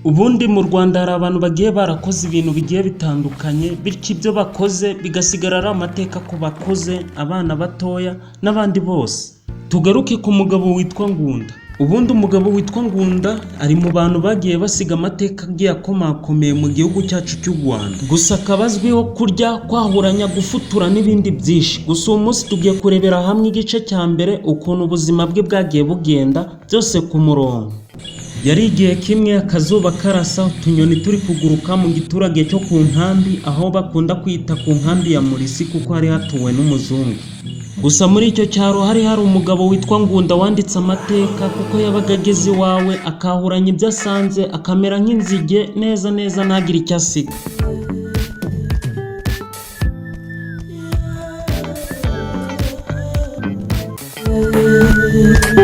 Ubundi mu Rwanda hari abantu bagiye barakoze ibintu bigiye bitandukanye, bityo ibyo bakoze bigasigara ari amateka ku bakoze, abana batoya n'abandi bose. Tugaruke ku mugabo witwa Ngunda. Ubundi umugabo witwa Ngunda ari mu bantu bagiye basiga amateka agiye akomakomeye mu gihugu cyacu cy'u Rwanda. Gusa akabazwiho kurya, kwahuranya, gufutura n'ibindi byinshi. Gusa uyu munsi tugiye kurebera hamwe igice cya mbere ukuntu ubuzima bwe bwagiye bugenda byose ku murongo. Yari igihe kimwe akazuba karasa, utunyoni turi kuguruka mu giturage cyo ku nkambi, aho bakunda kwita ku nkambi ya Murisi kuko hari hatuwe n'umuzungu. Gusa muri icyo cyaro hari umugabo witwa Ngunda wanditse amateka kuko yabaga ageze iwawe akahuranya ibyo asanze, akamera nk'inzige neza ntagire icyo asiga.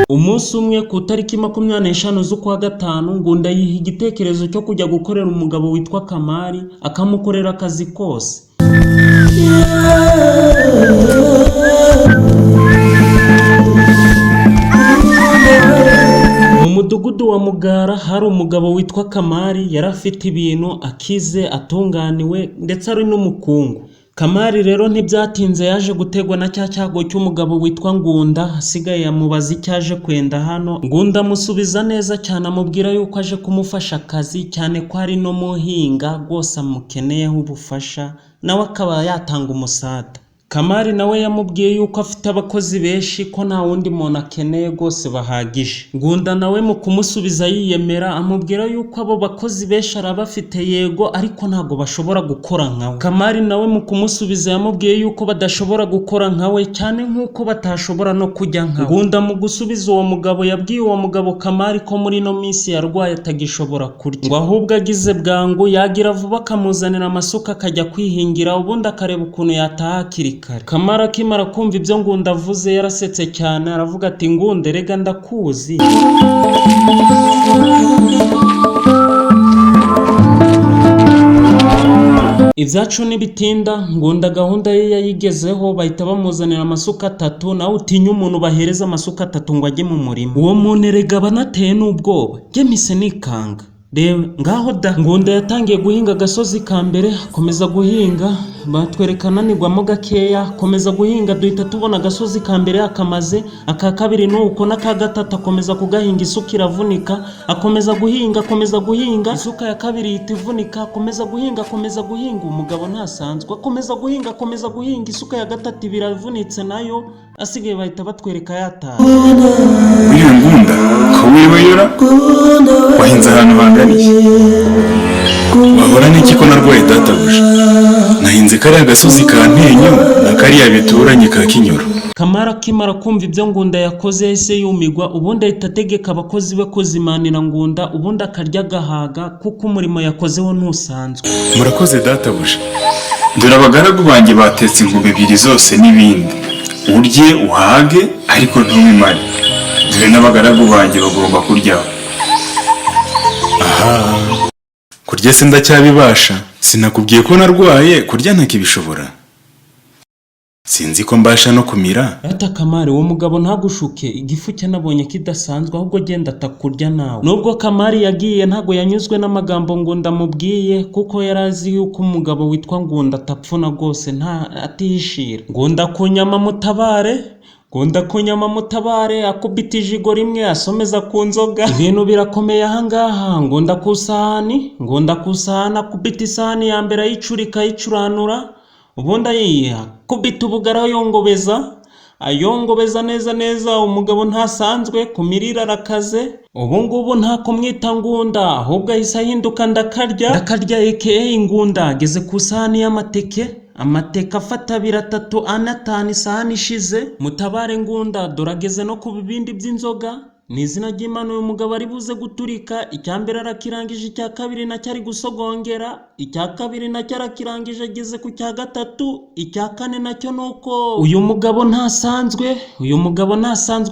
Umunsi umwe ku itariki 25 z'ukwa gatanu, Ngunda yiha igitekerezo cyo kujya gukorera umugabo witwa Kamari, akamukorera akazi kose. Mu mudugudu wa Mugara hari umugabo witwa Kamari, yari afite ibintu, akize, atunganiwe ndetse ari n'umukungu. Kamari rero ntibyatinze yaje gutegwa na cya cyago cy'umugabo witwa Ngunda, hasigaye yamubaza icyo aje kwenda hano. Ngunda amusubiza neza cyane, amubwira yuko aje kumufasha akazi, cyane ko ari no muhinga rwose amukeneyeho ubufasha, nawe akaba yatanga umusada. Kamari nawe yamubwiye yuko afite abakozi benshi, ko nta wundi muntu akeneye rwose bahagije. Ngunda nawe mu kumusubiza yiyemera, amubwira yuko abo bakozi benshi arabafite yego, ariko ntago bashobora gukora nkawe. Kamari nawe mu kumusubiza yamubwiye yuko badashobora gukora nkawe, cyane nk'uko batashobora no kujya nkawe. Ngunda mu gusubiza uwo mugabo yabwiye uwo mugabo Kamari ko muri no minsi yarwaye atagishobora kurya, ngo ahubwo agize bwangu yagira vuba akamuzanira amasuka akajya kwihingira, ubundi akareba ukuntu yataha hakiri kare. Kamari akimara kumva ibyo Ngunda avuze yarasetse cyane, aravuga ati Ngunda rega ndakuzi. Ibyacu nibitinda, Ngunda gahunda ye yayigezeho, bahita bamuzanira amasuka 3, nawe utinya umuntu bahereza amasuka 3 ngo ajye mu murima. Uwo muntu erega banateye n'ubwoba, jye mise nikanga. Rewe ngaho da. Ngunda yatangiye guhinga agasozi ka mbere, akomeza guhinga, batwerekana nigwamo gakeya, akomeza guhinga, duhita tubona agasozi ka mbere akamaze, aka kabiri nuko n'aka gatatu akomeza kugahinga, isuka iravunika, akomeza guhinga, isuka ya kabiri itivunika, akomeza guhinga, umugabo ntasanzwe, akomeza guhinga, isuka ya gatatu biravunitse nayo, asigaye bahita batwereka yataha. Uyu Ngunda ko wibeyura wahinze ahantu hanganiye, wahora n'iki ko narwaye databuja? Nahinze kariya gasozi ka Ntenyo na kariya bituranye ka Kinyoro. Kamari akimara kumva ibyo Ngunda yakoze yahise yumigwa, ubundi ahita ategeka abakozi be kuzimanira Ngunda, ubundi akarya agahaga kuko umurimo yakozeho ntusanzwe. Murakoze databuja, dore abagaragu banjye batetse ingube 2 zose n'ibindi, urye uhage ariko ntubimare, dore n'abagaragu banjye bagomba kuryaho. Aha, kurya se ndacyabibasha? Sinakubwiye ko narwaye kurya ntakibishobora? Sinzi ko mbasha no kumira. Ata Kamari, uwo mugabo ntagushuke, igifu cye nabonye kidasanzwe, ahubwo genda atakurya nawe. Nubwo Kamari yagiye ntago yanyuzwe n'amagambo Ngunda mubwiye, kuko yarazi yuko umugabo witwa Ngunda atapfuna rwose, nta atihishira. Ngunda kunyama mutabare, akubita ijigo rimwe asomeza ku nzoga. Ibintu birakomeye ahangaha. Ngunda kusahani, akubita isahani ya mbere ayicuranura, ubundi akubita ubugara ayongobeza neza. Umugabo ntasanzwe, kumirira arakaze. Ubu ngubu nta kumwita Ngunda, ahubwo ahise ahinduka ndakarya aka Ngunda. Ageze ku isahani y'amateke afata 2, 3, 4, 5, isahani ishize. Mutabare Ngunda dorageze no ku bibindi by'inzoga, ni izina ry'Imana uyu mugabo ari buze guturika. Icya mbere arakirangije, icya kabiri nacyo ari gusogongera, icya kabiri nacyo arakirangije, ageze ku cya gatatu, icya kane nacyo nuko. Uyu mugabo ntasanzwe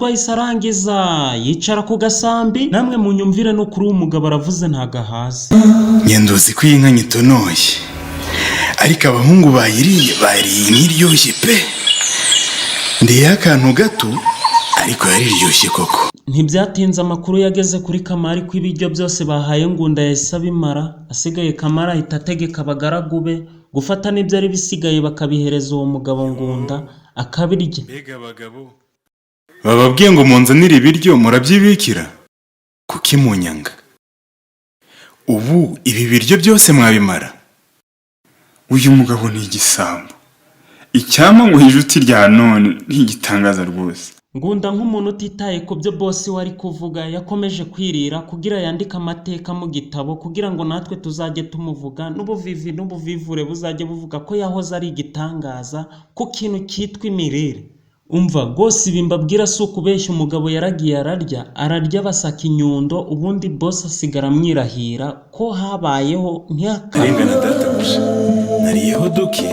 ahise arangiza, yicara ku gasambi. Namwe munyumvire no kuri uyu mugabo aravuze ntagahaze. Nyenduzi ko inka nyitonoye, ariko abahungu bayiriye niryoshye pe. Ndiye akantu gato ariko yariryoshye koko. Ntibyatinze amakuru yageze kuri Kamari ko ibiryo byose bahaye Ngunda yahise abimara, asigaye Kamari ahita ategeka abagaragu be gufata n'ibyari bisigaye bakabihereza uwo mugabo Ngunda akabirya. Mbega abagabo bababwiye ngo munzanire ibiryo murabyibikira, kuki munyanga? Ubu ibi biryo byose mwabimara? Uyu mugabo ni igisambo. Icyama ngo ijuti rya none ntigitangaza rwose. Ngunda nk'umuntu utitaye ku byo boss wari kuvuga yakomeje kwirira kugira yandike amateka mu gitabo kugira ngo natwe tuzajye tumuvuga n'ubuvivi n'ubuvivure buzajye buvuga ko yahoze ari igitangaza ku kintu cyitwa imirire. Umva rwose ibi mbabwira si ukubeshya, umugabo yaragiye ararya basaka inyundo, ubundi boss asigara amwirahira ko habayeho Arengana databuja, nariyeho duke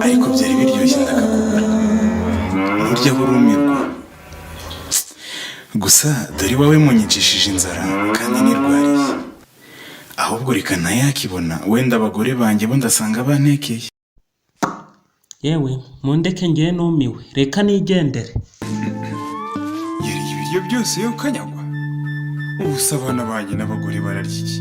ariko byari biryoshye ndakagura. Urya burumirwa. Gusa dore iwawe munyicishije inzara kandi nirwariye. Ahubwo reka ntayakibona, wenda abagore banjye bo ndasanga bantekeye. Yewe mundeke ngiye numiwe, reka nigendere. Yari ibiryo byose yo kanyagwa. Ubusa abana banjye n'abagore bararya iki?